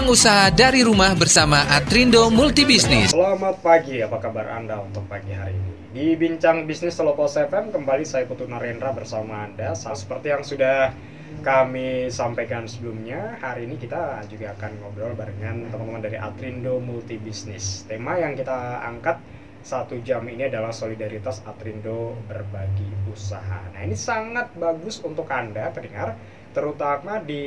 Peluang usaha dari rumah bersama Atrindo Multibisnis. Selamat pagi, apa kabar Anda untuk pagi hari ini? Di Bincang Bisnis Solo Pos FM, kembali saya Putu Narendra bersama Anda. Seperti yang sudah kami sampaikan sebelumnya, hari ini kita juga akan ngobrol barengan teman-teman dari Atrindo Multibisnis. Tema yang kita angkat 1 jam ini adalah solidaritas Atrindo berbagi usaha. Nah, ini sangat bagus untuk Anda pendengar, terutama di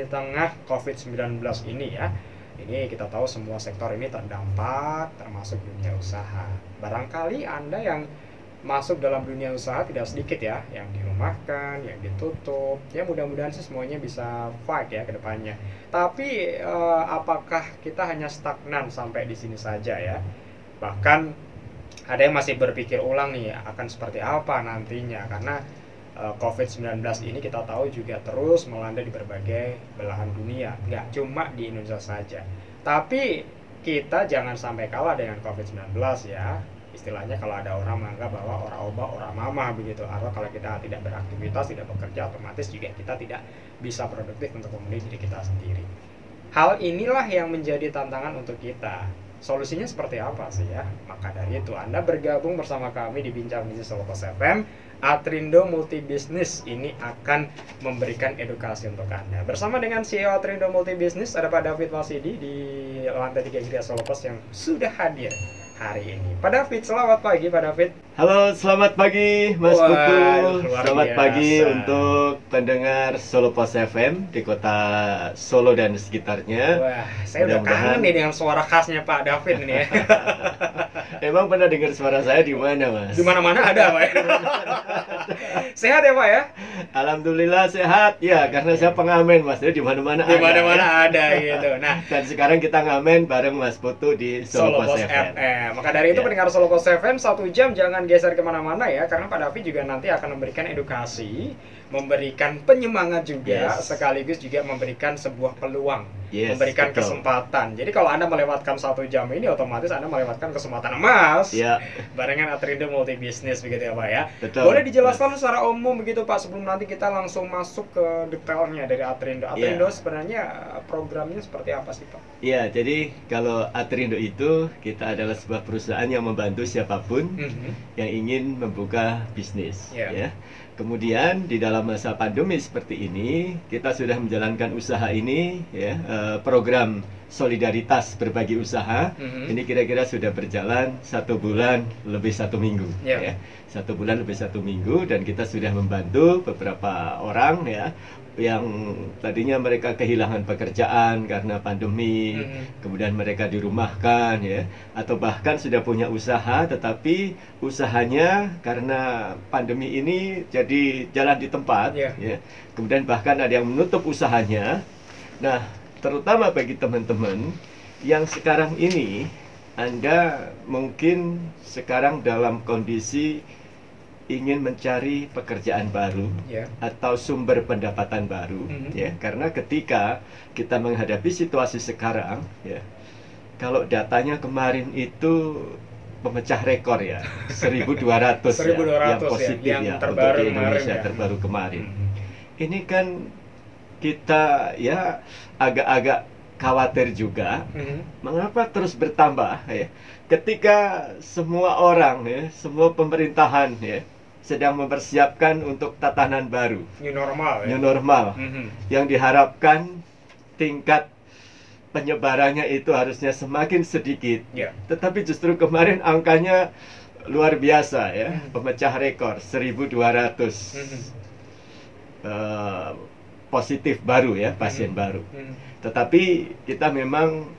tengah COVID-19 ini ya. Ini kita tahu semua sektor ini terdampak, termasuk dunia usaha. Barangkali Anda yang masuk dalam dunia usaha tidak sedikit ya, yang dirumahkan, yang ditutup. Ya mudah-mudahan sih semuanya bisa fight ya ke depannya. Tapi apakah kita hanya stagnan sampai di sini saja ya? Bahkan ada yang masih berpikir ulang nih akan seperti apa nantinya, karena COVID-19 ini kita tahu juga terus melanda di berbagai belahan dunia, nggak cuma di Indonesia saja. Tapi kita jangan sampai kalah dengan COVID-19 ya. Istilahnya kalau ada orang menganggap bahwa orang obah, orang mama begitu, atau kalau kita tidak beraktivitas, tidak bekerja, otomatis juga kita tidak bisa produktif untuk memenuhi diri kita sendiri. Hal inilah yang menjadi tantangan untuk kita. Solusinya seperti apa sih ya? Maka dari itu Anda bergabung bersama kami di Bincang Bisnis Solo Pos FM. Atrindo Multibisnis ini akan memberikan edukasi untuk Anda. Bersama dengan CEO Atrindo Multibisnis ada Pak David Masidi di lantai 3 Gria Solo Pos yang sudah hadir hari ini. Pak David, selamat pagi Pak David. Halo, selamat pagi Mas Putu. Selamat biasa. pagi untuk pendengar Solo Pos FM di kota Solo dan sekitarnya. Wah, saya udah kangen nih dengan suara khasnya Pak David ini ya. Emang pernah dengar suara saya di mana, Mas? Di mana-mana ada, Pak. Sehat ya, Pak ya? Alhamdulillah sehat. Ya, karena saya pengamen, Mas. Jadi di mana-mana ada. Di mana-mana ada gitu. Nah, dan sekarang kita ngamen bareng Mas Putu di Solo Pos FM. Maka dari itu pendengar Solo Pos FM 1 jam jangan geser kemana-mana ya, karena Pak David juga nanti akan memberikan edukasi, memberikan penyemangat juga, sekaligus juga memberikan sebuah peluang, memberikan kesempatan. Jadi kalau Anda melewatkan 1 jam ini, otomatis Anda melewatkan kesempatan emas barengan Atrindo Multibisnis begitu ya Pak ya. Betul. Boleh dijelaskan secara umum begitu Pak, sebelum nanti kita langsung masuk ke detailnya dari Atrindo. Atrindo sebenarnya programnya seperti apa sih Pak? Iya, jadi kalau Atrindo itu kita adalah sebuah perusahaan yang membantu siapapun yang ingin membuka bisnis ya. Kemudian di dalam masa pandemi seperti ini kita sudah menjalankan usaha ini ya, program solidaritas berbagi usaha ini kira-kira sudah berjalan 1 bulan lebih 1 minggu ya. 1 bulan lebih 1 minggu, dan kita sudah membantu beberapa orang ya yang tadinya mereka kehilangan pekerjaan karena pandemi, kemudian mereka dirumahkan ya, atau bahkan sudah punya usaha tetapi usahanya karena pandemi ini jadi jalan di tempat ya. Kemudian bahkan ada yang menutup usahanya. Nah, terutama bagi teman-teman yang sekarang ini Anda mungkin sekarang dalam kondisi ingin mencari pekerjaan baru atau sumber pendapatan baru ya, karena ketika kita menghadapi situasi sekarang ya, kalau datanya kemarin itu pemecah rekor ya 1.200 ya, yang positif ya untuk di Indonesia terbaru kemarin. Ini kan kita ya agak-agak khawatir juga mengapa terus bertambah ya, ketika semua orang ya, semua pemerintahan ya sedang mempersiapkan untuk tatanan baru, new normal yang diharapkan tingkat penyebarannya itu harusnya semakin sedikit, tetapi justru kemarin angkanya luar biasa ya, pemecah rekor 1.200 positif baru ya, pasien baru. Tetapi kita memang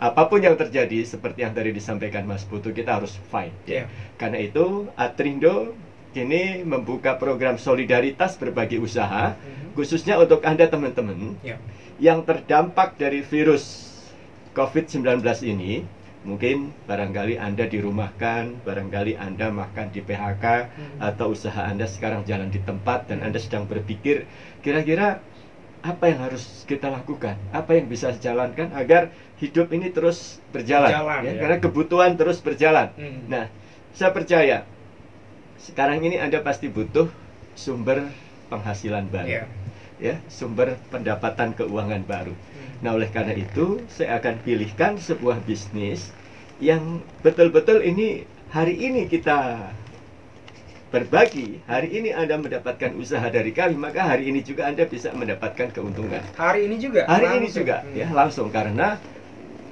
apapun yang terjadi seperti yang tadi disampaikan Mas Putu, kita harus fight ya. Karena itu Atrindo kini membuka program solidaritas berbagi usaha khususnya untuk Anda teman-teman yang terdampak dari virus COVID-19 ini. Mungkin barangkali Anda dirumahkan, barangkali Anda makan di PHK, atau usaha Anda sekarang jalan di tempat dan Anda sedang berpikir kira-kira apa yang harus kita lakukan, apa yang bisa dijalankan agar hidup ini terus berjalan ya. Karena kebutuhan terus berjalan. Nah, saya percaya sekarang ini Anda pasti butuh sumber penghasilan baru. ya, sumber pendapatan keuangan baru. Nah, oleh karena itu saya akan pilihkan sebuah bisnis yang betul-betul ini hari ini kita berbagi, hari ini Anda mendapatkan usaha dari kami, maka hari ini juga Anda bisa mendapatkan keuntungan. Hari ini juga? Hari ini juga, ya, langsung, karena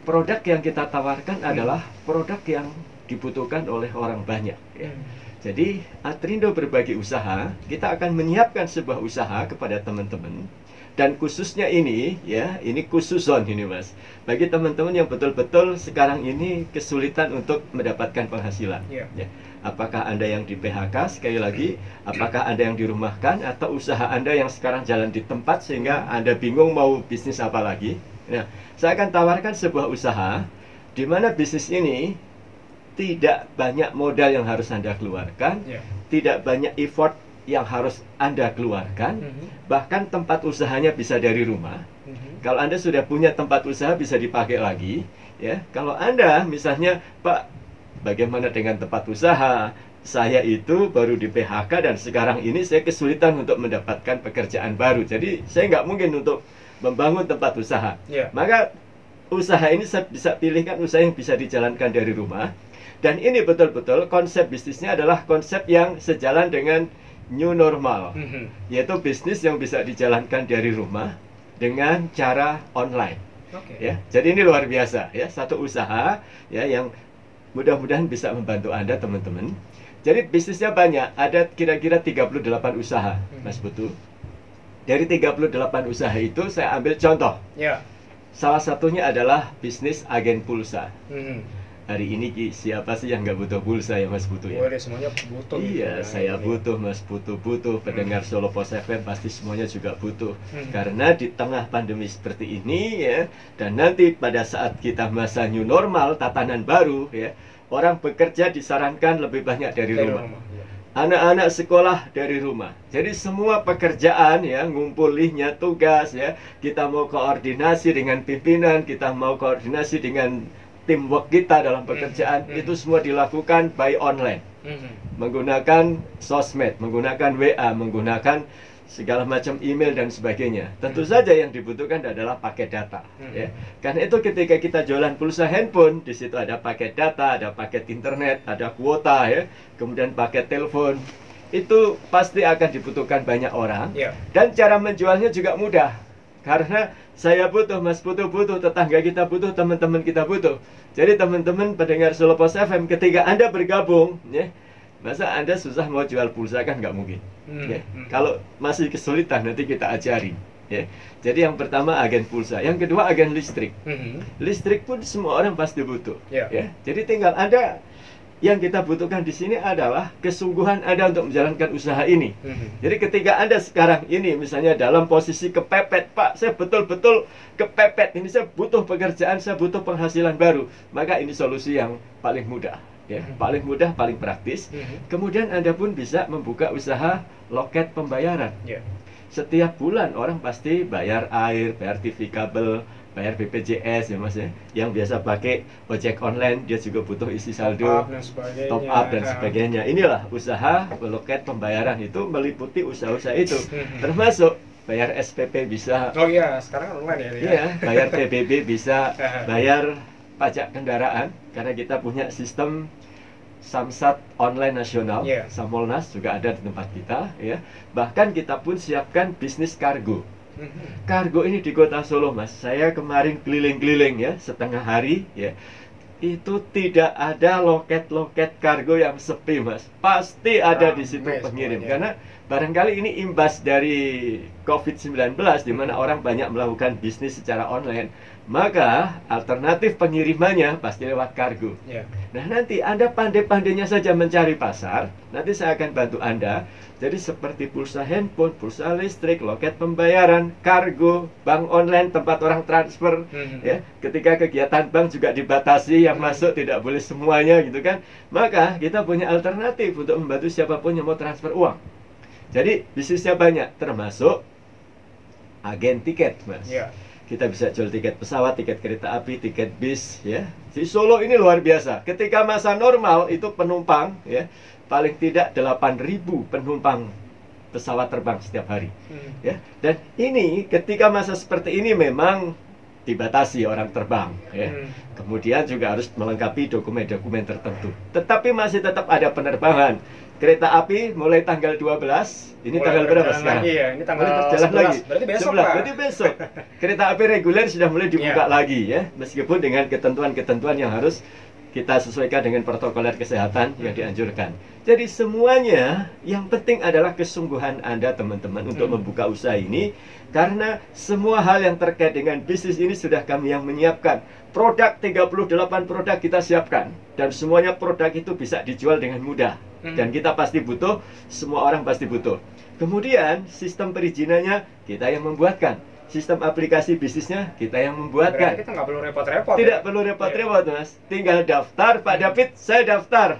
produk yang kita tawarkan adalah produk yang dibutuhkan oleh orang banyak, ya. Jadi, Atrindo Berbagi Usaha, kita akan menyiapkan sebuah usaha kepada teman-teman. Dan khususnya ini, ya, ini khusus zone ini, Mas. Bagi teman-teman yang betul-betul sekarang ini kesulitan untuk mendapatkan penghasilan. Ya. Apakah Anda yang di PHK, sekali lagi, apakah Anda yang dirumahkan, atau usaha Anda yang sekarang jalan di tempat sehingga Anda bingung mau bisnis apa lagi. Nah, saya akan tawarkan sebuah usaha di mana bisnis ini tidak banyak modal yang harus Anda keluarkan, tidak banyak effort yang harus Anda keluarkan, bahkan tempat usahanya bisa dari rumah. Kalau Anda sudah punya tempat usaha bisa dipakai lagi, ya. Kalau Anda misalnya, Pak, bagaimana dengan tempat usaha? Saya itu baru di PHK dan sekarang ini saya kesulitan untuk mendapatkan pekerjaan baru. Jadi saya nggak mungkin untuk membangun tempat usaha. Maka usaha ini saya bisa pilihkan usaha yang bisa dijalankan dari rumah. Dan ini betul-betul konsep bisnisnya adalah konsep yang sejalan dengan new normal, yaitu bisnis yang bisa dijalankan dari rumah dengan cara online. Ya, jadi ini luar biasa, ya, satu usaha, ya, yang mudah-mudahan bisa membantu Anda, teman-teman. Jadi bisnisnya banyak, ada kira-kira 38 usaha, Mas Putu. Dari 38 usaha itu saya ambil contoh. Salah satunya adalah bisnis agen pulsa. Hari ini siapa sih yang nggak butuh pulsa, ya, Mas Putu, ya? Semuanya butuh. Iya, saya butuh, Mas Putu butuh, pendengar Solo Pos FM pasti semuanya juga butuh. Karena di tengah pandemi seperti ini, ya, dan nanti pada saat kita masa new normal, tatanan baru, ya, orang bekerja disarankan lebih banyak dari rumah. Anak-anak sekolah dari rumah. Jadi semua pekerjaan, ya, ngumpulihnya tugas, ya, kita mau koordinasi dengan pimpinan, kita mau koordinasi dengan teamwork kita dalam pekerjaan, itu semua dilakukan by online, menggunakan sosmed, menggunakan WA, menggunakan segala macam email dan sebagainya. Tentu saja yang dibutuhkan adalah paket data, ya. Karena itu ketika kita jualan pulsa handphone, di situ ada paket data, ada paket internet, ada kuota, ya, kemudian paket telepon. Itu pasti akan dibutuhkan banyak orang, dan cara menjualnya juga mudah. Karena saya butuh, Mas Putu butuh, tetangga kita butuh, teman-teman kita butuh. Jadi teman-teman pendengar Solo Pos FM, ketika Anda bergabung, ya, masa Anda susah mau jual pulsa, kan nggak mungkin. Ya. Kalau masih kesulitan, nanti kita ajarin. Ya. Jadi yang pertama agen pulsa, yang kedua agen listrik. Listrik pun semua orang pasti butuh. Ya. Jadi tinggal Anda, yang kita butuhkan di sini adalah kesungguhan Anda untuk menjalankan usaha ini. Jadi ketika Anda sekarang ini misalnya dalam posisi kepepet, Pak, saya betul-betul kepepet, ini saya butuh pekerjaan, saya butuh penghasilan baru, maka ini solusi yang paling mudah, ya, paling mudah, paling praktis. Kemudian Anda pun bisa membuka usaha loket pembayaran. Setiap bulan orang pasti bayar air, bayar TV kabel, bayar BPJS, ya, Mas, ya. Yang biasa pakai ojek online, dia juga butuh isi saldo, top up dan sebagainya. Inilah usaha loket pembayaran, itu meliputi usaha-usaha itu, termasuk bayar SPP bisa. Oh iya, sekarang online, ya. Iya, bayar PBB bisa, bayar pajak kendaraan, karena kita punya sistem Samsat online nasional, Samolnas juga ada di tempat kita, ya. Bahkan kita pun siapkan bisnis kargo. Kargo ini di kota Solo, Mas, saya kemarin keliling-keliling, ya, setengah hari, ya, itu tidak ada loket-loket kargo yang sepi, Mas. Pasti ada di situ pengirim, karena barangkali ini imbas dari COVID-19, di mana orang banyak melakukan bisnis secara online. Maka alternatif pengirimannya pasti lewat kargo. Nah, nanti Anda pandai-pandainya saja mencari pasar, nanti saya akan bantu Anda. Jadi seperti pulsa handphone, pulsa listrik, loket pembayaran, kargo, bank online, tempat orang transfer, ya. Ketika kegiatan bank juga dibatasi, yang masuk tidak boleh semuanya, gitu kan. Maka kita punya alternatif untuk membantu siapapun yang mau transfer uang. Jadi bisnisnya banyak, termasuk agen tiket, Mas. Kita bisa jual tiket pesawat, tiket kereta api, tiket bis, ya. Di Solo ini luar biasa. Ketika masa normal itu penumpang, ya, paling tidak 8.000 penumpang pesawat terbang setiap hari. Ya. Dan ini ketika masa seperti ini memang dibatasi orang terbang, ya. Kemudian juga harus melengkapi dokumen-dokumen tertentu. Tetapi masih tetap ada penerbangan. Kereta api mulai tanggal 12, ini tanggal berapa sekarang? Lagi ya, ini tanggal berjalan 11. lagi. Berarti besok, 11. Pak. Berarti besok. Kereta api reguler sudah mulai dibuka lagi, ya. Meskipun dengan ketentuan-ketentuan yang harus kita sesuaikan dengan protokoler kesehatan yang dianjurkan. Jadi semuanya yang penting adalah kesungguhan Anda teman-teman untuk membuka usaha ini, karena semua hal yang terkait dengan bisnis ini sudah kami yang menyiapkan. Produk 38 produk kita siapkan, dan semuanya produk itu bisa dijual dengan mudah. Dan kita pasti butuh, semua orang pasti butuh. Kemudian sistem perizinannya kita yang membuatkan. Sistem aplikasi bisnisnya kita yang membuatkan. Berarti kita nggak perlu repot-repot. Tidak perlu repot-repot, Mas. Tinggal daftar, Pak David, saya daftar.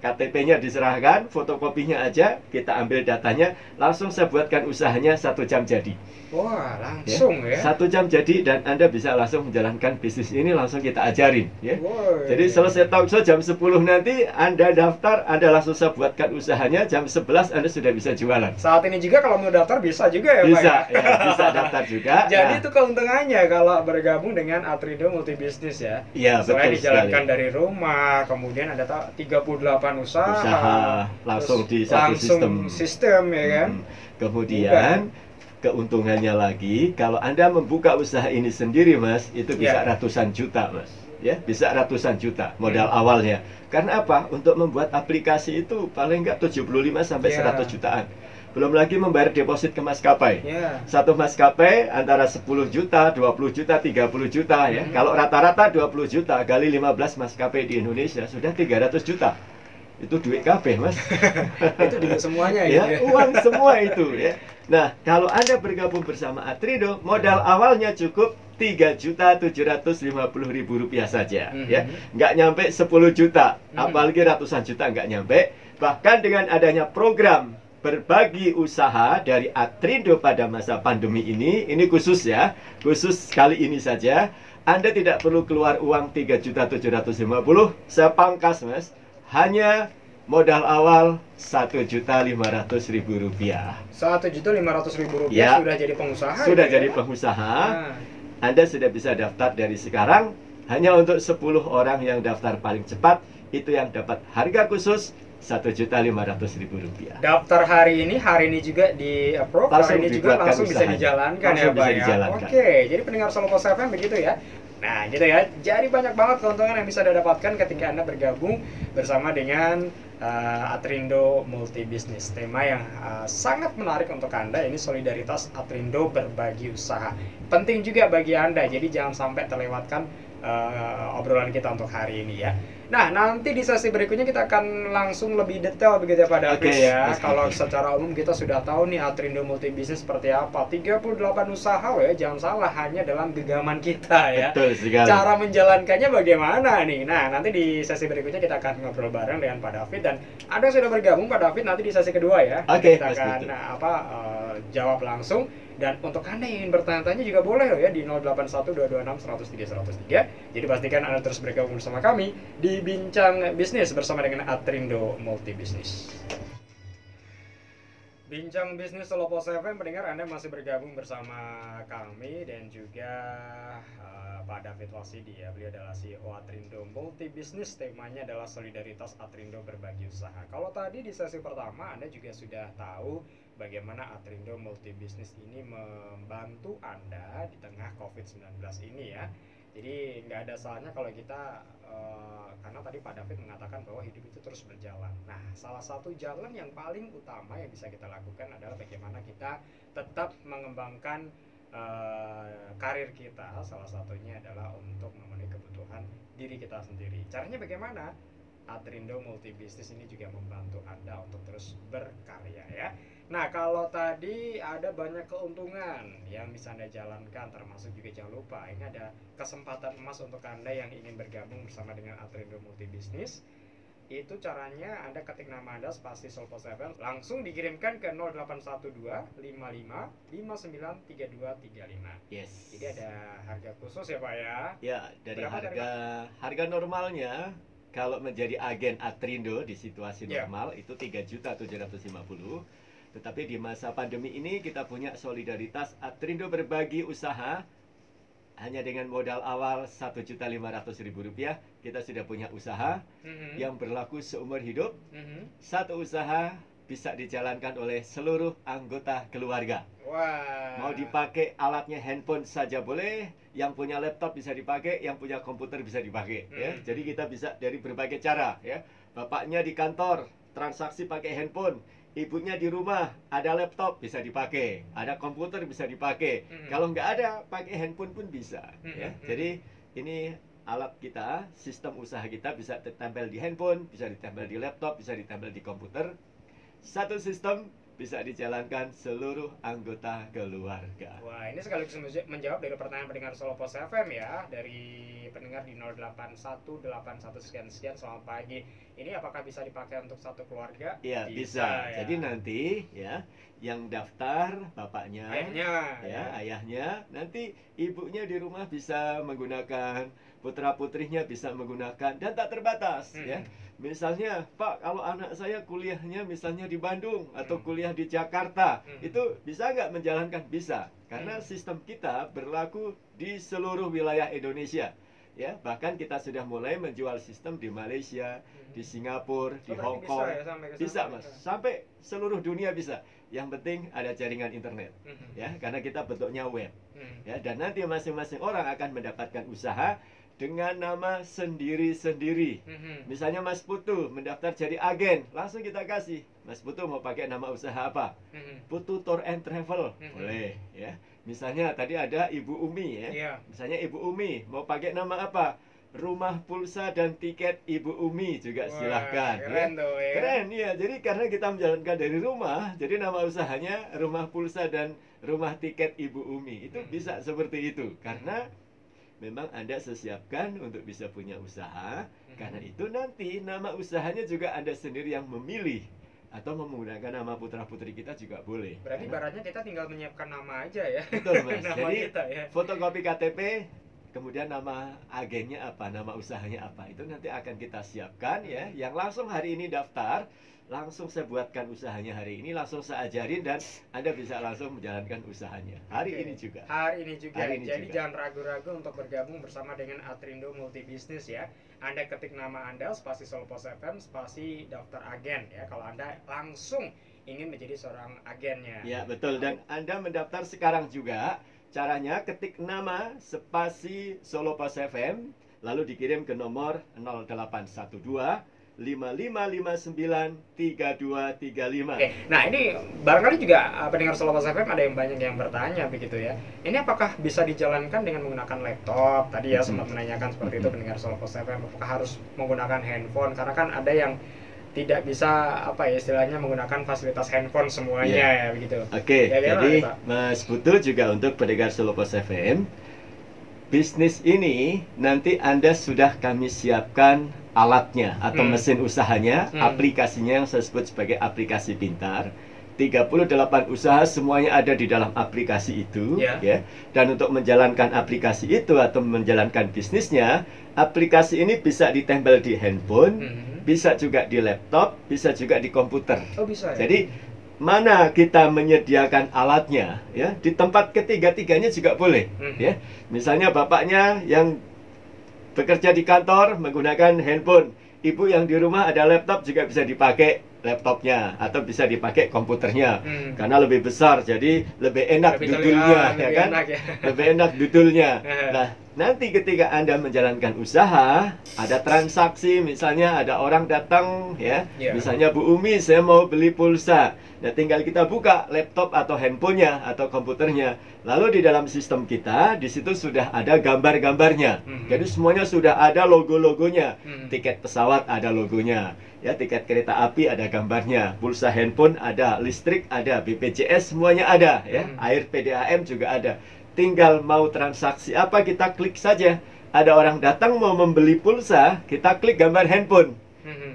KTP-nya diserahkan, fotokopinya aja, kita ambil datanya, langsung saya buatkan usahanya 1 jam jadi. Wah, langsung ya. 1 jam jadi, dan Anda bisa langsung menjalankan bisnis ini, langsung kita ajarin, ya. Woy. Jadi selesai talk show jam 10 nanti, Anda daftar, Anda langsung saya buatkan usahanya, jam 11 Anda sudah bisa jualan. Saat ini juga kalau mau daftar bisa juga ya, bisa, Pak? ya, bisa daftar juga. Jadi Nah, itu keuntungannya kalau bergabung dengan Atrindo Multibisnis ya. Iya, Selain betul dijalankan sekali. dari rumah, kemudian ada 38 usaha langsung terus di satu langsung sistem ya kan. Kemudian keuntungannya lagi, kalau Anda membuka usaha ini sendiri, Mas, itu bisa ratusan juta, Mas. Ya, bisa ratusan juta modal awalnya. Karena apa? Untuk membuat aplikasi itu paling enggak 75 sampai 100 jutaan. Belum lagi membayar deposit ke maskapai. Satu maskapai antara 10 juta, 20 juta, 30 juta ya. Kalau rata-rata 20 juta kali 15 maskapai di Indonesia sudah 300 juta. Itu duit kabeh, Mas. Itu duit semuanya ya, ya. uang semua itu ya. Nah, kalau Anda bergabung bersama Atrindo, modal awalnya cukup Rp3.750.000 saja, ya. Nggak nyampe 10 juta, apalagi ratusan juta nggak nyampe. Bahkan dengan adanya program berbagi usaha dari Atrindo pada masa pandemi ini khusus ya, khusus kali ini saja, Anda tidak perlu keluar uang 3.750.000, saya pangkas, Mas. Hanya modal awal Rp1.500.000. Rp1.500.000 ya, sudah jadi pengusaha. Sudah jadi pengusaha. Anda sudah bisa daftar dari sekarang. Hanya untuk 10 orang yang daftar paling cepat, itu yang dapat harga khusus Rp1.500.000. Daftar hari ini juga di approve, hari ini juga langsung bisa dijalankan ya, Pak ya. Oke, jadi pendengar Solo Pos FM begitu ya. Nah, gitu ya. Jadi banyak banget keuntungan yang bisa Anda dapatkan ketika Anda bergabung bersama dengan Atrindo Multibisnis. Tema yang sangat menarik untuk Anda, ini solidaritas Atrindo berbagi usaha. Penting juga bagi Anda, jadi jangan sampai terlewatkan obrolan kita untuk hari ini ya. Nah, nanti di sesi berikutnya kita akan langsung lebih detail begitu ya, Pak David ya. Kalau secara umum kita sudah tahu nih Atrindo Multibisnis seperti apa. 38 usaha ya, jangan salah, hanya dalam genggaman kita ya. Betul sekali. Cara menjalankannya bagaimana nih? Nah, nanti di sesi berikutnya kita akan ngobrol bareng dengan Pak David, dan Anda sudah bergabung Pak David nanti di sesi kedua ya. Kita akan jawab langsung. Dan untuk Anda yang ingin bertanya-tanya juga boleh loh ya di 081226103103. Jadi pastikan Anda terus bergabung bersama kami di Bincang Bisnis bersama dengan Atrindo Multibisnis. Bincang Bisnis Solo Pos FM, pendengar, Anda masih bergabung bersama kami dan juga Pak David Wasidi ya. Beliau adalah CEO Atrindo Multibisnis. Temanya adalah solidaritas Atrindo berbagi usaha. Kalau tadi di sesi pertama Anda juga sudah tahu bagaimana Atrindo Multibisnis ini membantu Anda di tengah COVID-19 ini ya. Jadi nggak ada salahnya kalau kita, karena tadi Pak David mengatakan bahwa hidup itu terus berjalan. Nah, salah satu jalan yang paling utama yang bisa kita lakukan adalah bagaimana kita tetap mengembangkan karir kita. Salah satunya adalah untuk memenuhi kebutuhan diri kita sendiri. Caranya bagaimana? Atrindo Multibisnis ini juga membantu Anda untuk terus berkarya ya. Nah, kalau tadi ada banyak keuntungan yang bisa Anda jalankan, termasuk juga jangan lupa ini ada kesempatan emas untuk Anda yang ingin bergabung bersama dengan Atrindo Multibisnis. Itu caranya Anda ketik nama Anda spasi Solo Pos FM, langsung dikirimkan ke 081255593235. Yes. Jadi ada harga khusus ya, Pak ya. Ya, dari berapa harga normalnya kalau menjadi agen Atrindo di situasi normal itu 3.750.000. Tetapi di masa pandemi ini kita punya solidaritas Atrindo Berbagi Usaha. Hanya dengan modal awal Rp1.500.000 kita sudah punya usaha yang berlaku seumur hidup. Satu usaha bisa dijalankan oleh seluruh anggota keluarga. Wah. Mau dipakai alatnya handphone saja boleh, yang punya laptop bisa dipakai, yang punya komputer bisa dipakai. Ya. Jadi kita bisa dari berbagai cara. Ya. Bapaknya di kantor transaksi pakai handphone, ibunya di rumah ada laptop bisa dipakai, ada komputer bisa dipakai. Kalau nggak ada pakai handphone pun bisa. Ya. Jadi ini alat kita, sistem usaha kita bisa ditempel di handphone, bisa ditempel di laptop, bisa ditempel di komputer. Satu sistem bisa dijalankan seluruh anggota keluarga. Wah, ini sekaligus menjawab dari pertanyaan pendengar Solo Pos FM ya, dari pendengar di 08181 sekian selamat pagi. Ini apakah bisa dipakai untuk satu keluarga? Iya, bisa. Ya. Jadi nanti ya, yang daftar bapaknya, ayahnya, nanti ibunya di rumah bisa menggunakan, putra-putrinya bisa menggunakan, dan tak terbatas ya. Misalnya, Pak, kalau anak saya kuliahnya misalnya di Bandung atau kuliah di Jakarta, itu bisa nggak menjalankan? Bisa, karena sistem kita berlaku di seluruh wilayah Indonesia. Ya, bahkan kita sudah mulai menjual sistem di Malaysia, di Singapura, di Hong Kong. Bisa, Mas. Sampai seluruh dunia bisa. Yang penting ada jaringan internet. Ya, karena kita bentuknya web. Ya, dan nanti masing-masing orang akan mendapatkan usaha dengan nama sendiri-sendiri. Misalnya Mas Putu mendaftar jadi agen, langsung kita kasih. Mas Putu mau pakai nama usaha apa? Putu Tour and Travel. Boleh ya. Misalnya tadi ada Ibu Umi ya. Misalnya Ibu Umi mau pakai nama apa? Rumah Pulsa dan Tiket Ibu Umi juga. Wah, silahkan. Keren tuh ya. Keren ya. Jadi karena kita menjalankan dari rumah, jadi nama usahanya Rumah Pulsa dan Rumah Tiket Ibu Umi. Itu bisa seperti itu. Karena memang Anda sesiapkan untuk bisa punya usaha. Karena itu nanti nama usahanya juga Anda sendiri yang memilih. Atau menggunakan nama putra-putri kita juga boleh. Berarti ibaratnya kita tinggal menyiapkan nama aja ya. Betul, Mas. Nama Jadi kita, ya. fotokopi KTP, kemudian nama agennya apa, nama usahanya apa, itu nanti akan kita siapkan ya. Yang langsung hari ini daftar, langsung saya buatkan usahanya hari ini, langsung saya ajarin, dan Anda bisa langsung menjalankan usahanya hari ini juga. Hari ini juga. Jadi jangan ragu-ragu untuk bergabung bersama dengan Atrindo Multibisnis ya. Anda ketik nama Anda, spasi Solo Pos FM, spasi daftar agen ya. Kalau Anda langsung ingin menjadi seorang agennya. Ya, betul. Dan Anda mendaftar sekarang juga. Caranya ketik nama spasi Solo Pos FM, lalu dikirim ke nomor 0812 5559 3235. Oke, nah ini barangkali juga pendengar Solo Pos FM ada yang banyak yang bertanya begitu ya. Ini apakah bisa dijalankan dengan menggunakan laptop? Tadi ya sempat menanyakan seperti itu pendengar Solo Pos FM. Apakah harus menggunakan handphone? Karena kan ada yang tidak bisa apa ya istilahnya menggunakan fasilitas handphone semuanya ya begitu. Oke, jadi Mas Putu juga untuk pendengar Solo Pos FM, bisnis ini nanti Anda sudah kami siapkan alatnya atau mesin usahanya, aplikasinya yang saya sebut sebagai aplikasi pintar. 38 usaha semuanya ada di dalam aplikasi itu ya. Dan untuk menjalankan aplikasi itu atau menjalankan bisnisnya, aplikasi ini bisa ditempel di handphone, bisa juga di laptop, bisa juga di komputer. Oh, bisa ya? Jadi mana kita menyediakan alatnya ya, di tempat ketiga-tiganya juga boleh ya. Misalnya bapaknya yang bekerja di kantor menggunakan handphone, ibu yang di rumah ada laptop juga bisa dipakai laptopnya atau bisa dipakai komputernya karena lebih besar jadi lebih enak dudulnya ya kan, lebih enak dudulnya. Nah, nanti ketika Anda menjalankan usaha, ada transaksi, misalnya ada orang datang ya, misalnya Bu Umi saya mau beli pulsa. Nah, tinggal kita buka laptop atau handphonenya atau komputernya. Lalu di dalam sistem kita, di situ sudah ada gambar-gambarnya. Jadi semuanya sudah ada logo-logonya. Tiket pesawat ada logonya. Ya, tiket kereta api ada gambarnya. Pulsa handphone ada, listrik ada, BPJS semuanya ada ya. Air PDAM juga ada. Tinggal mau transaksi apa kita klik saja. Ada orang datang mau membeli pulsa, kita klik gambar handphone.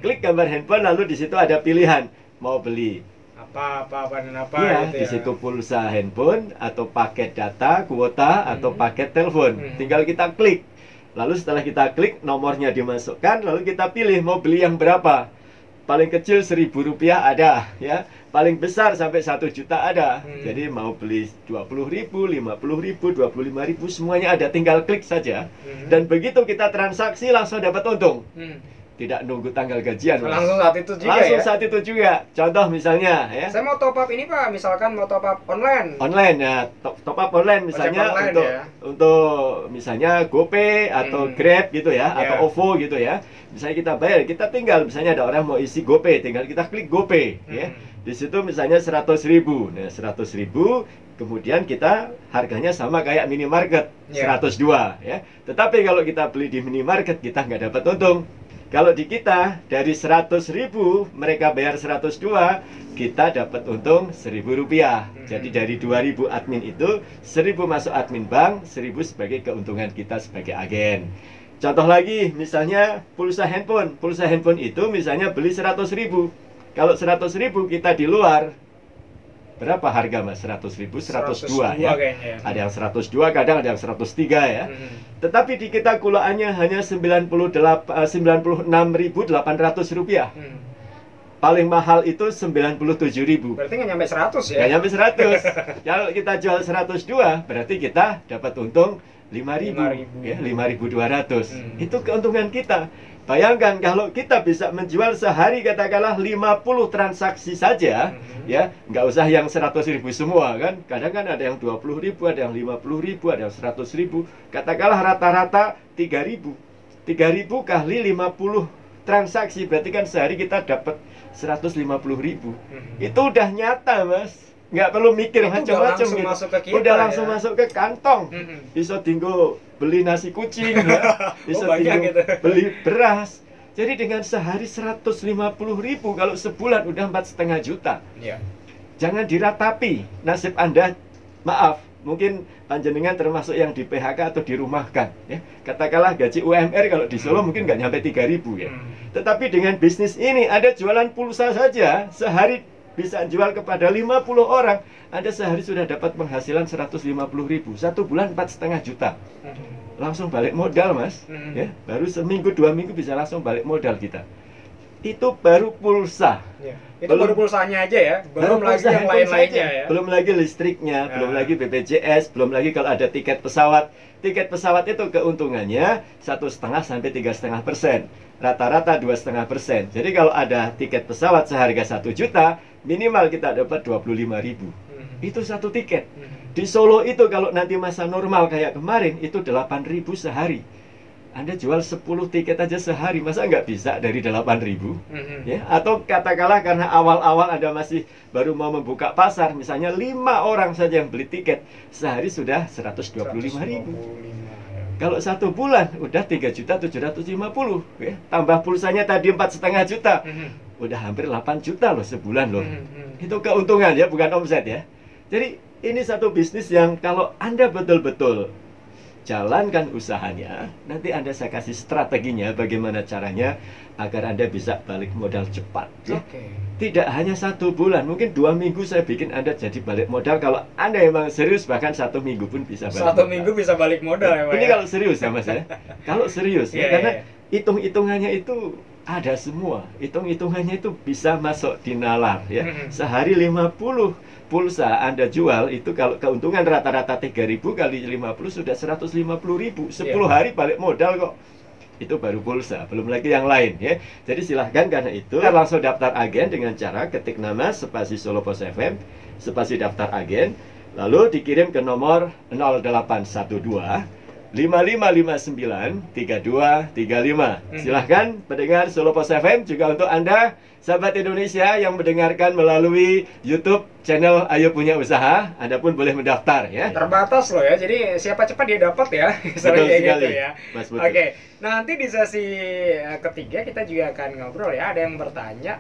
Klik gambar handphone lalu di situ ada pilihan mau beli apa ya, gitu di situ pulsa handphone atau paket data, kuota atau paket telepon. Tinggal kita klik. Lalu setelah kita klik, nomornya dimasukkan, lalu kita pilih mau beli yang berapa. paling kecil Rp1.000 ada, ya. Paling besar sampai 1 juta ada. Jadi mau beli 20.000, 50.000, 25.000 semuanya ada, tinggal klik saja. Dan begitu kita transaksi langsung dapat untung. Tidak nunggu tanggal gajian, Mas. Langsung saat itu juga. Langsung saat itu juga. Contoh misalnya, ya. Saya mau top up ini, Pak, misalkan mau top up online. Online ya, top up online misalnya online, untuk ya? Untuk misalnya GoPay atau Grab gitu ya, atau OVO gitu ya. Misalnya kita bayar, kita tinggal misalnya ada orang mau isi GoPay, tinggal kita klik GoPay, ya. Di situ misalnya 100.000. Nah, 100.000 kemudian kita harganya sama kayak minimarket, 102 ya. Tetapi kalau kita beli di minimarket kita nggak dapat untung. Kalau di kita dari 100.000 mereka bayar 102, kita dapat untung Rp1.000. Jadi dari 2.000 admin itu 1.000 masuk admin bank, 1.000 sebagai keuntungan kita sebagai agen. Contoh lagi misalnya pulsa handphone. Pulsa handphone itu misalnya beli 100.000. Kalau 100.000 kita di luar, berapa harga, Mas? 100.000, 102 ya. Ada yang 102, kadang ada yang 103 ya. Tetapi di kita kulaannya hanya Rp96.800. Paling mahal itu 97.000. Berarti nggak nyampe 100 ya? Nggak nyampe 100. Kalau kita jual 102, berarti kita dapat untung 5.000 ya, 5.200. Itu keuntungan kita. Bayangkan kalau kita bisa menjual sehari katakanlah 50 transaksi saja, ya, nggak usah yang 100.000 semua kan. Kadang kan ada yang 20.000, ada yang 50.000, ada yang 100.000. Katakanlah rata-rata 3.000. 3.000 kali 50 transaksi berarti kan sehari kita dapat 150.000. Itu udah nyata, Mas. Nggak perlu mikir macam-macam gitu. Udah langsung masuk ke kantong. Bisa tinggal beli nasi kucing ya. Bisa tinggal gitu. Beli beras. Jadi dengan sehari 150.000, kalau sebulan udah 4,5 juta. Jangan diratapi nasib Anda. Maaf, mungkin panjenengan termasuk yang di PHK atau dirumahkan ya. Katakanlah gaji UMR kalau di Solo mungkin nggak nyampe 3.000 ya. Tetapi dengan bisnis ini Anda jualan pulsa saja sehari bisa jual kepada 50 orang, Anda sehari sudah dapat penghasilan 150.000. 1 bulan 4,5 juta. Langsung balik modal, Mas. Ya, baru seminggu 2 minggu bisa langsung balik modal kita. Itu baru pulsa. Itu baru pulsanya aja ya. Belum lagi yang lain-lainnya ya. Belum lagi listriknya, belum lagi BPJS, belum lagi kalau ada tiket pesawat. Tiket pesawat itu keuntungannya 1,5 sampai 3,5%. Rata-rata 2,5%. Jadi kalau ada tiket pesawat seharga 1 juta, minimal kita dapat 25.000. Itu satu tiket. Di Solo itu kalau nanti masa normal kayak kemarin itu 8.000 sehari. Anda jual 10 tiket aja sehari, masa nggak bisa dari 8.000? Ya? Atau katakanlah karena awal-awal Anda masih baru mau membuka pasar, misalnya 5 orang saja yang beli tiket, sehari sudah 125.000. Kalau 1 bulan udah 3.750.000 ya. Tambah pulsanya tadi 4,5 juta. Udah hampir 8 juta loh sebulan loh. Itu keuntungan ya, bukan omset ya. Jadi ini satu bisnis yang kalau Anda betul-betul jalankan usahanya, nanti Anda saya kasih strateginya bagaimana caranya agar Anda bisa balik modal cepat ya. Tidak hanya 1 bulan, mungkin 2 minggu saya bikin Anda jadi balik modal. Kalau Anda memang serius, bahkan 1 minggu pun bisa balik 1 minggu bisa balik modal ya, Pak. Ini kalau serius ya, Mas ya. Kalau serius ya, karena hitung-hitungannya itu ada semua. Hitung-hitungannya itu bisa masuk di nalar ya. Sehari 50 pulsa Anda jual itu kalau keuntungan rata-rata 3.000 kali 50 sudah 150.000. 10 hari balik modal kok. Itu baru pulsa, belum lagi yang lain ya. Jadi silahkan karena itu langsung daftar agen dengan cara ketik nama spasi Solo Pos FM, spasi daftar agen, lalu dikirim ke nomor 0812 5559 3235. Silahkan pendengar Solo Pos FM, juga untuk Anda sahabat Indonesia yang mendengarkan melalui YouTube channel Ayo Punya Usaha, Anda pun boleh mendaftar ya. Terbatas loh ya, jadi siapa cepat dia dapat ya. Betul sekali gitu ya. Oke, nanti di sesi ketiga kita juga akan ngobrol ya. Ada yang bertanya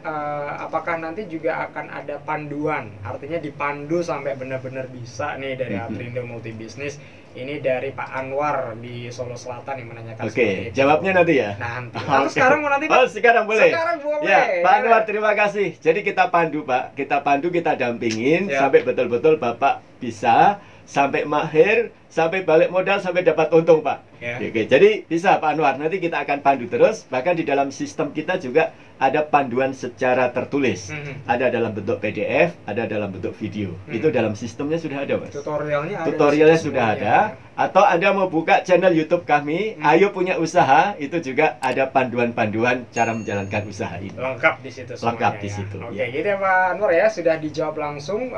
apakah nanti juga akan ada panduan, artinya dipandu sampai benar-benar bisa nih dari Atrindo Multibisnis. Ini dari Pak Anwar di Solo Selatan yang menanyakan. Oke, jawabnya nanti ya. Nanti. Atau sekarang mau nanti, Pak? Oh, sekarang boleh. Sekarang boleh. Ya, Pak Anwar, terima kasih. Jadi kita pandu, Pak. Kita pandu, kita dampingin sampai betul-betul Bapak bisa sampai mahir, sampai balik modal, sampai dapat untung, Pak. Oke, jadi bisa Pak Anwar, nanti kita akan pandu terus. Bahkan di dalam sistem kita juga ada panduan secara tertulis. Ada dalam bentuk PDF, ada dalam bentuk video. Itu dalam sistemnya sudah ada, Mas. Tutorialnya sudah ada. Atau Anda mau buka channel YouTube kami, Ayo Punya Usaha, itu juga ada panduan-panduan cara menjalankan usaha ini. Lengkap di situ semuanya. Lengkap di situ. Oke, gitu ya Pak Anwar ya, sudah dijawab langsung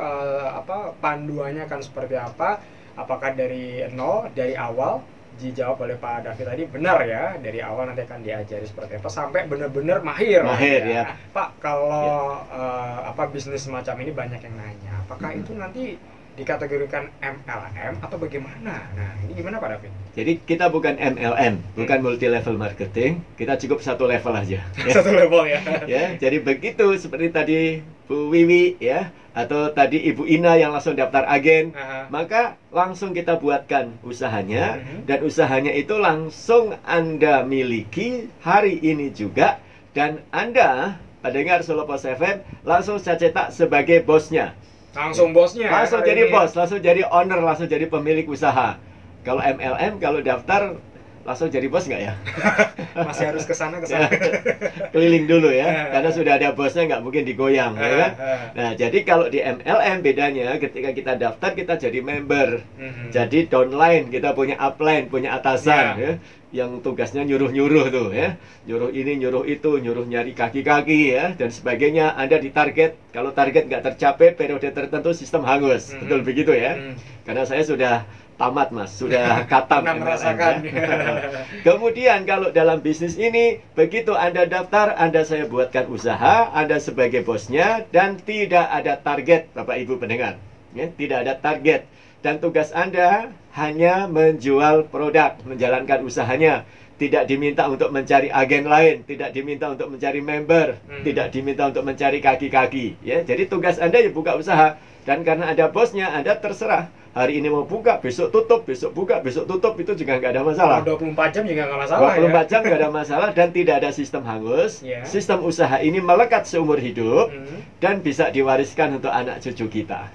panduannya akan seperti apa? Apakah dari nol, dari awal? Dijawab oleh Pak David tadi benar ya, dari awal nanti akan diajari seperti apa sampai benar-benar mahir ya. Pak, kalau bisnis semacam ini banyak yang nanya, apakah itu nanti dikategorikan MLM atau bagaimana? Nah, ini gimana Pak David? Jadi kita bukan MLM, bukan multi level marketing, kita cukup satu level aja. Satu level ya. Ya, jadi begitu seperti tadi Bu Wiwi ya, atau tadi Ibu Ina yang langsung daftar agen, maka langsung kita buatkan usahanya, dan usahanya itu langsung Anda miliki hari ini juga, dan Anda, pendengar Solo Pos FM, langsung saya cetak sebagai bosnya. Langsung bosnya. Langsung jadi bos, langsung jadi owner, langsung jadi pemilik usaha. Kalau MLM, kalau daftar langsung jadi bos nggak ya? Masih harus ke sana. Keliling dulu ya, karena sudah ada bosnya, nggak mungkin digoyang, ya kan? Nah, jadi kalau di MLM bedanya, ketika kita daftar kita jadi member, jadi downline, kita punya upline, punya atasan, ya, yang tugasnya nyuruh-nyuruh tuh, ya, nyuruh ini, nyuruh itu, nyuruh nyari kaki-kaki, ya, dan sebagainya. Anda ditarget, kalau target nggak tercapai periode tertentu sistem hangus, betul begitu ya? Karena saya sudah tamat Mas, sudah katam merasakan. Ya. Kemudian kalau dalam bisnis ini, begitu Anda daftar, saya buatkan usaha, Anda sebagai bosnya, dan tidak ada target, Bapak Ibu pendengar, ya, tidak ada target, dan tugas Anda hanya menjual produk, menjalankan usahanya. Tidak diminta untuk mencari agen lain, tidak diminta untuk mencari member, tidak diminta untuk mencari kaki-kaki, ya. Jadi tugas Anda ya buka usaha, dan karena ada bosnya, Anda terserah. Hari ini mau buka, besok tutup, besok buka, besok tutup, itu juga nggak ada masalah. 24 jam juga nggak masalah 24 jam nggak ada masalah, dan tidak ada sistem hangus. Sistem usaha ini melekat seumur hidup, dan bisa diwariskan untuk anak cucu kita.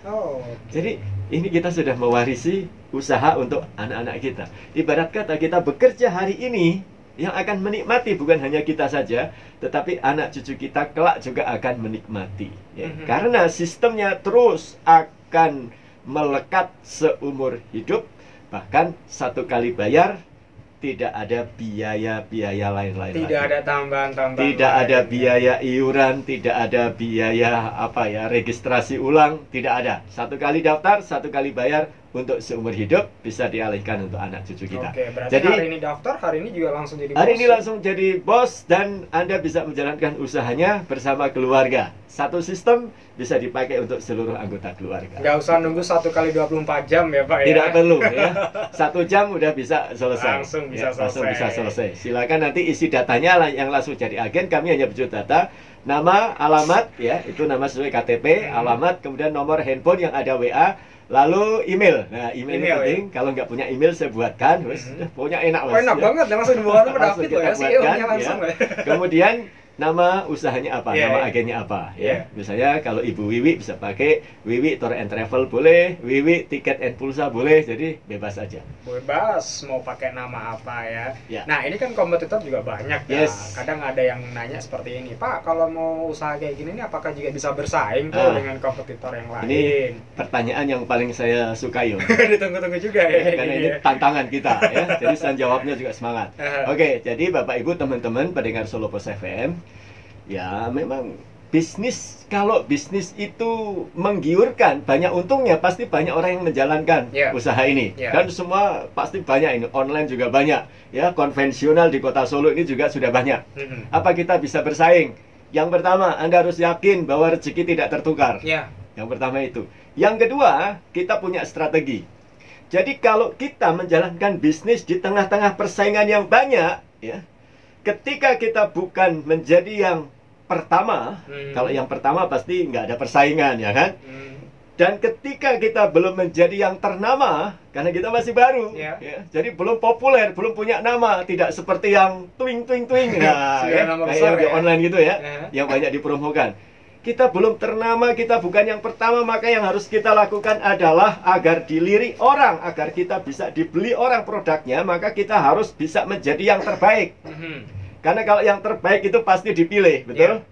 Jadi ini kita sudah mewarisi usaha untuk anak-anak kita. Ibarat kata kita bekerja hari ini, yang akan menikmati bukan hanya kita saja, tetapi anak cucu kita kelak juga akan menikmati, ya. Karena sistemnya terus akan melekat seumur hidup, bahkan satu kali bayar tidak ada biaya-biaya lain-lain. Tidak ada tambahan-tambahan. Tidak ada biaya iuran, tidak ada biaya registrasi ulang, tidak ada. Satu kali daftar, satu kali bayar, untuk seumur hidup, bisa dialihkan untuk anak cucu kita. Oke, berarti jadi, hari ini daftar, hari ini juga langsung jadi bos. Hari ini langsung jadi bos, dan Anda bisa menjalankan usahanya bersama keluarga. Satu sistem bisa dipakai untuk seluruh anggota keluarga. Nggak usah nunggu 1 kali 24 jam ya Pak ya? Tidak perlu ya. 1 jam udah bisa selesai. Langsung bisa selesai. Langsung bisa selesai. Silakan nanti isi datanya yang langsung jadi agen. Kami hanya butuh data, nama, alamat, ya, itu nama sesuai KTP, alamat, kemudian nomor handphone yang ada WA, lalu email. Nah, email ini penting. Ya? Kalau nggak punya email, saya buatkan. Pokoknya enak, Mas. Enak banget, langsung dibuat sama David loh ya, CEO-nya langsung. Ya. Kemudian nama usahanya apa, nama agennya apa, ya. Misalnya kalau Ibu Wiwi bisa pakai Wiwi Tour and Travel boleh, Wiwi Tiket and Pulsa boleh, jadi bebas aja. Bebas mau pakai nama apa ya. Nah, ini kan kompetitor juga banyak ya. Kadang ada yang nanya seperti ini, Pak, kalau mau usaha kayak gini, apakah juga bisa bersaing tuh dengan kompetitor yang lain? Ini pertanyaan yang paling saya sukai. Ditunggu-tunggu juga ya. Karena ini tantangan kita ya. Jadi saya jawabnya juga semangat. Oke, jadi Bapak Ibu teman-teman pendengar Solo Pos FM, ya, memang bisnis, kalau bisnis itu menggiurkan, banyak untungnya, pasti banyak orang yang menjalankan usaha ini. Dan semua pasti banyak ini, online juga banyak. Ya, konvensional di Kota Solo ini juga sudah banyak. Apa kita bisa bersaing? Yang pertama, Anda harus yakin bahwa rezeki tidak tertukar. Yang pertama itu. Yang kedua, kita punya strategi. Jadi kalau kita menjalankan bisnis di tengah-tengah persaingan yang banyak, ya, ketika kita bukan menjadi yang pertama, kalau yang pertama pasti nggak ada persaingan, ya kan? Dan ketika kita belum menjadi yang ternama, karena kita masih baru, ya, jadi belum populer, belum punya nama, tidak seperti yang twing, nah, kayak yang di online gitu ya, yang banyak dipromokan. Kita belum ternama, kita bukan yang pertama, maka yang harus kita lakukan adalah agar dilirik orang, agar kita bisa dibeli orang produknya, maka kita harus bisa menjadi yang terbaik. Karena kalau yang terbaik itu pasti dipilih, betul?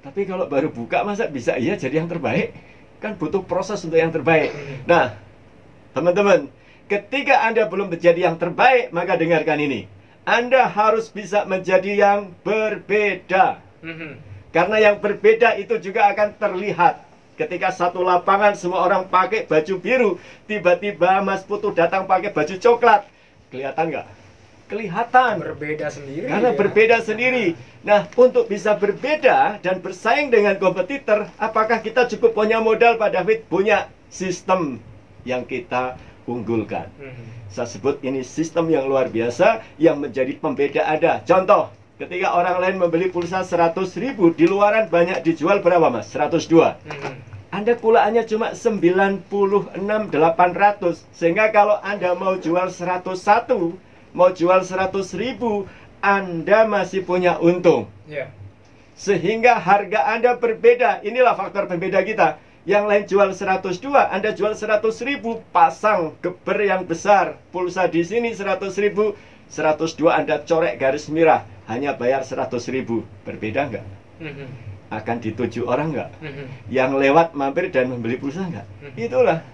Tapi kalau baru buka, masa bisa iya jadi yang terbaik? Kan butuh proses untuk yang terbaik. Nah, teman-teman, ketika Anda belum menjadi yang terbaik, maka dengarkan ini. Anda harus bisa menjadi yang berbeda. Karena yang berbeda itu juga akan terlihat. Ketika satu lapangan semua orang pakai baju biru, tiba-tiba Mas Putu datang pakai baju coklat. Kelihatan nggak? Kelihatan. Berbeda sendiri. Karena berbeda sendiri. Nah, untuk bisa berbeda dan bersaing dengan kompetitor, apakah kita cukup punya modal, Pak David? Punya sistem yang kita unggulkan. Saya sebut ini sistem yang luar biasa yang menjadi pembeda Anda. Contoh, ketika orang lain membeli pulsa 100.000, di luaran banyak dijual berapa, Mas? 102. Anda pulaannya cuma 96.800. Sehingga kalau Anda mau jual 101, mau jual 100.000, Anda masih punya untung. Sehingga harga Anda berbeda. Inilah faktor pembeda kita. Yang lain jual 102, Anda jual 100.000, pasang geber yang besar. Pulsa di sini 100.000, 102 Anda corek garis merah, hanya bayar 100.000. Berbeda nggak? Akan dituju orang nggak? Yang lewat mampir dan membeli pulsa nggak? Itulah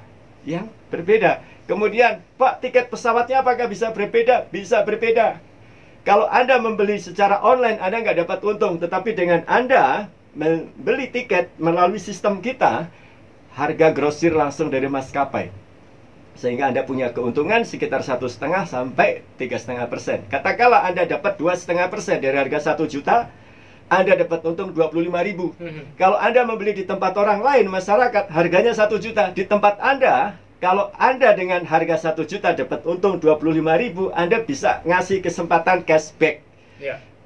yang berbeda. Kemudian, Pak, tiket pesawatnya apakah bisa berbeda? Bisa berbeda. Kalau Anda membeli secara online, Anda nggak dapat untung. Tetapi dengan Anda membeli tiket melalui sistem kita, harga grosir langsung dari maskapai, sehingga Anda punya keuntungan sekitar 1,5 sampai 3,5%. Katakanlah Anda dapat 2,5% dari harga 1 juta, Anda dapat untung 25.000. Kalau Anda membeli di tempat orang lain, masyarakat, harganya 1 juta. Di tempat Anda, kalau Anda dengan harga 1 juta dapat untung 25.000, Anda bisa ngasih kesempatan cashback.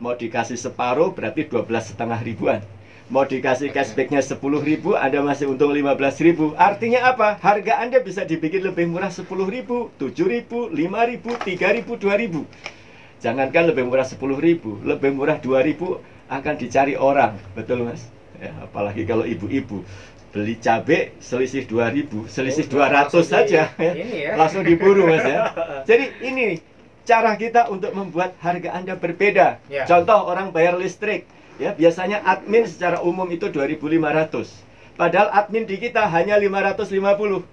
Mau dikasih separuh berarti 12,5 ribuan. Mau dikasih cashbacknya 10.000, Anda masih untung 15.000. Artinya apa? Harga Anda bisa dibikin lebih murah 10.000, 7.000, 5.000, 3.000, 2.000. Jangankan lebih murah 10.000, lebih murah 2.000 akan dicari orang. Betul, Mas? Ya, apalagi kalau ibu-ibu beli cabai selisih 2.000, selisih 200 saja ya. Langsung diburu, Mas ya. Jadi ini cara kita untuk membuat harga Anda berbeda. Contoh, orang bayar listrik. Ya, biasanya admin secara umum itu 2.500. Padahal admin di kita hanya 550.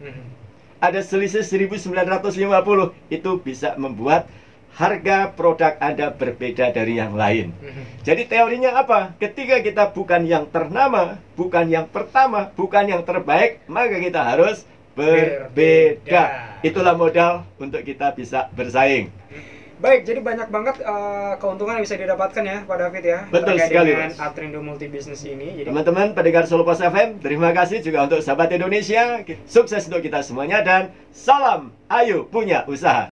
Ada selisih 1.950. Itu bisa membuat harga produk Anda berbeda dari yang lain. Jadi teorinya apa? Ketika kita bukan yang ternama, bukan yang pertama, bukan yang terbaik, maka kita harus berbeda. Itulah modal untuk kita bisa bersaing. Baik, jadi banyak banget keuntungan yang bisa didapatkan ya, Pak David ya. Betul sekali, dengan Atrindo Multi Business ini. Teman-teman pendengar Solo Pos FM, terima kasih juga untuk sahabat Indonesia. Sukses untuk kita semuanya dan salam, ayo punya usaha.